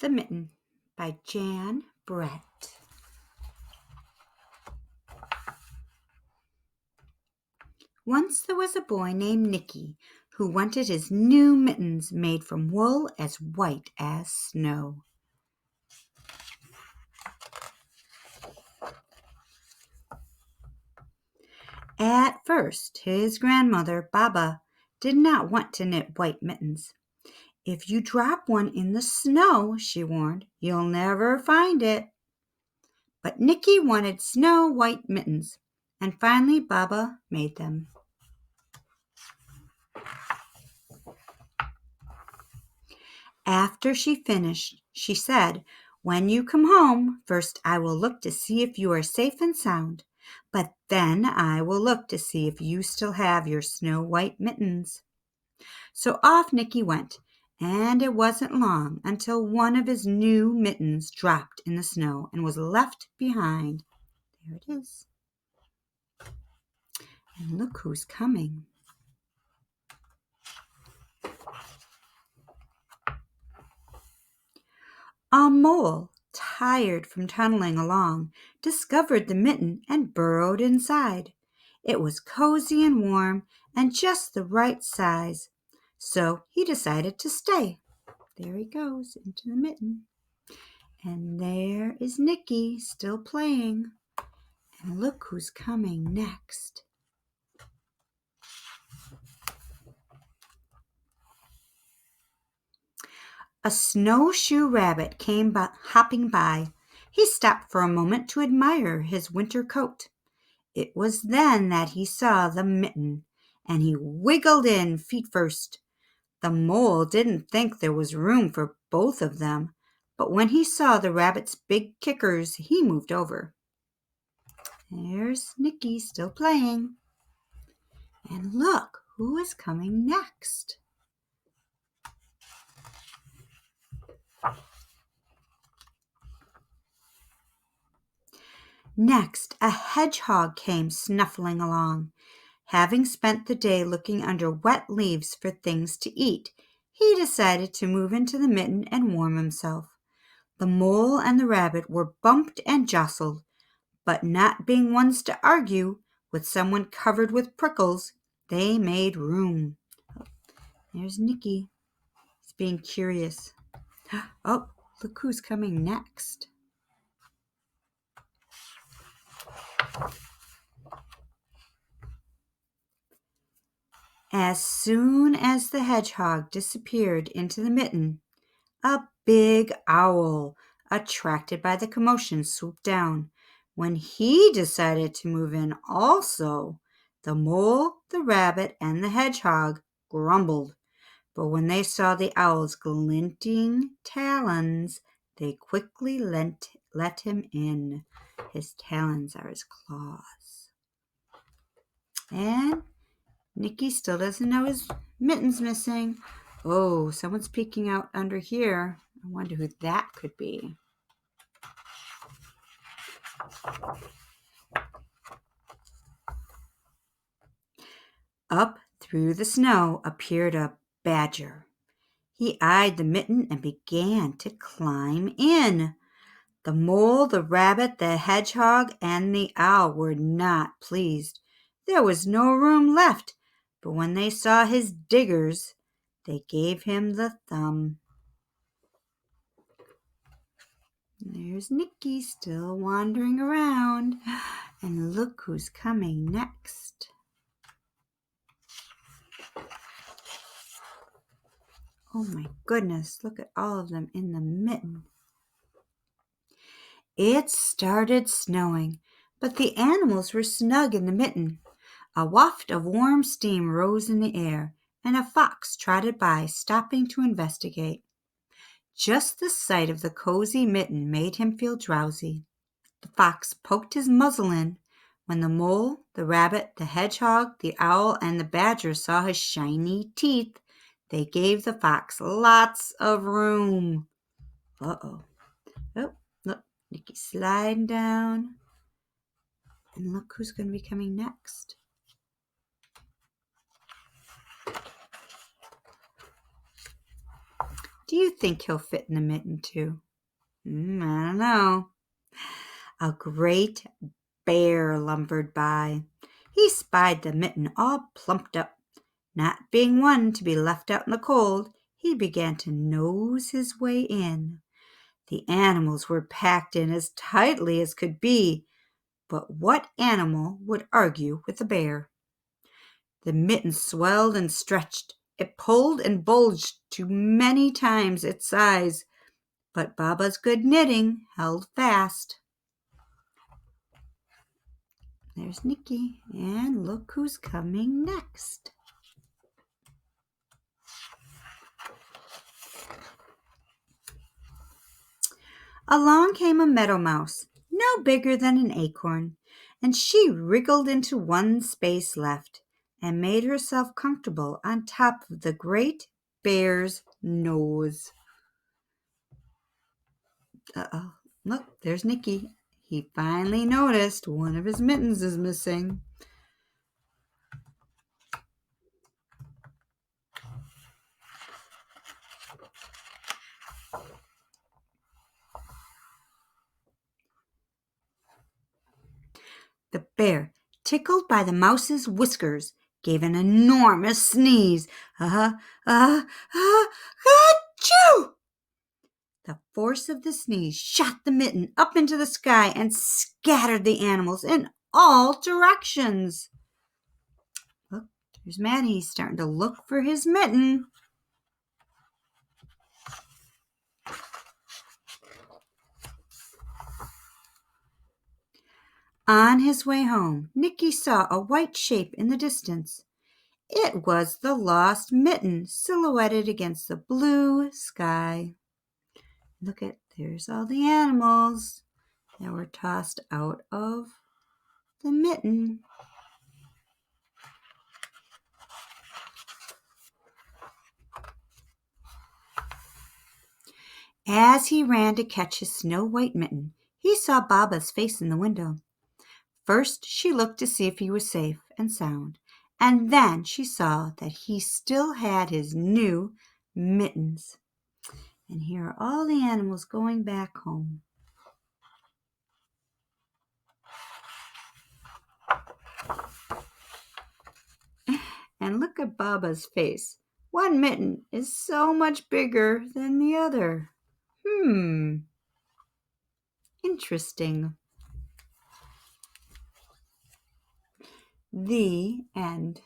The Mitten by Jan Brett. Once there was a boy named Nicky who wanted his new mittens made from wool as white as snow. At first, his grandmother, Baba, did not want to knit white mittens. "If you drop one in the snow," she warned, "you'll never find it." But Nicky wanted snow white mittens, and finally Baba made them. After she finished, she said, "When you come home, first I will look to see if you are safe and sound, but then I will look to see if you still have your snow white mittens." So off Nicky went, and it wasn't long until one of his new mittens dropped in the snow and was left behind. There it is. And look who's coming. A mole, tired from tunneling along, discovered the mitten and burrowed inside. It was cozy and warm and just the right size, so he decided to stay. There he goes into the mitten. And there is Nicky still playing. And look who's coming next. A snowshoe rabbit came hopping by. He stopped for a moment to admire his winter coat. It was then that he saw the mitten, and he wiggled in feet first. The mole didn't think there was room for both of them, but when he saw the rabbit's big kickers, he moved over. There's Nicky still playing. And look who is coming next. Next, a hedgehog came snuffling along. Having spent the day looking under wet leaves for things to eat, he decided to move into the mitten and warm himself. The mole and the rabbit were bumped and jostled, but not being ones to argue with someone covered with prickles, they made room. There's Nicky. He's being curious. Oh, look who's coming next. As soon as the hedgehog disappeared into the mitten, a big owl, attracted by the commotion, swooped down. When he decided to move in also, the mole, the rabbit, and the hedgehog grumbled. But when they saw the owl's glinting talons, they quickly let him in. His talons are his claws. And Nicky still doesn't know his mitten's missing. Oh, someone's peeking out under here. I wonder who that could be. Up through the snow appeared a badger. He eyed the mitten and began to climb in. The mole, the rabbit, the hedgehog, and the owl were not pleased. There was no room left, but when they saw his diggers, they gave him the thumb. There's Nicky still wandering around. And look who's coming next. Oh my goodness, look at all of them in the mitten. It started snowing, but the animals were snug in the mitten. A waft of warm steam rose in the air, and a fox trotted by, stopping to investigate. Just the sight of the cozy mitten made him feel drowsy. The fox poked his muzzle in. When the mole, the rabbit, the hedgehog, the owl, and the badger saw his shiny teeth, they gave the fox lots of room. Uh-oh. Oh, look, Nicky's sliding down. And look who's going to be coming next. Do you think he'll fit in the mitten too? I don't know. A great bear lumbered by. He spied the mitten all plumped up. Not being one to be left out in the cold, he began to nose his way in. The animals were packed in as tightly as could be, but what animal would argue with a bear? The mitten swelled and stretched. It pulled and bulged to many times its size, but Baba's good knitting held fast. There's Nikki, and look who's coming next. Along came a meadow mouse, no bigger than an acorn, and she wriggled into one space left and made herself comfortable on top of the great bear's nose. Uh-oh, look, there's Nicky. He finally noticed one of his mittens is missing. The bear, tickled by the mouse's whiskers, gave an enormous sneeze. Achoo! The force of the sneeze shot the mitten up into the sky and scattered the animals in all directions. Look, there's Maddie. He's starting to look for his mitten. On his way home, Nicky saw a white shape in the distance. It was the lost mitten silhouetted against the blue sky. Look at, there's all the animals that were tossed out of the mitten. As he ran to catch his snow-white mitten, he saw Baba's face in the window. First, she looked to see if he was safe and sound, and then she saw that he still had his new mittens. And here are all the animals going back home. And look at Baba's face. One mitten is so much bigger than the other. Interesting. The end.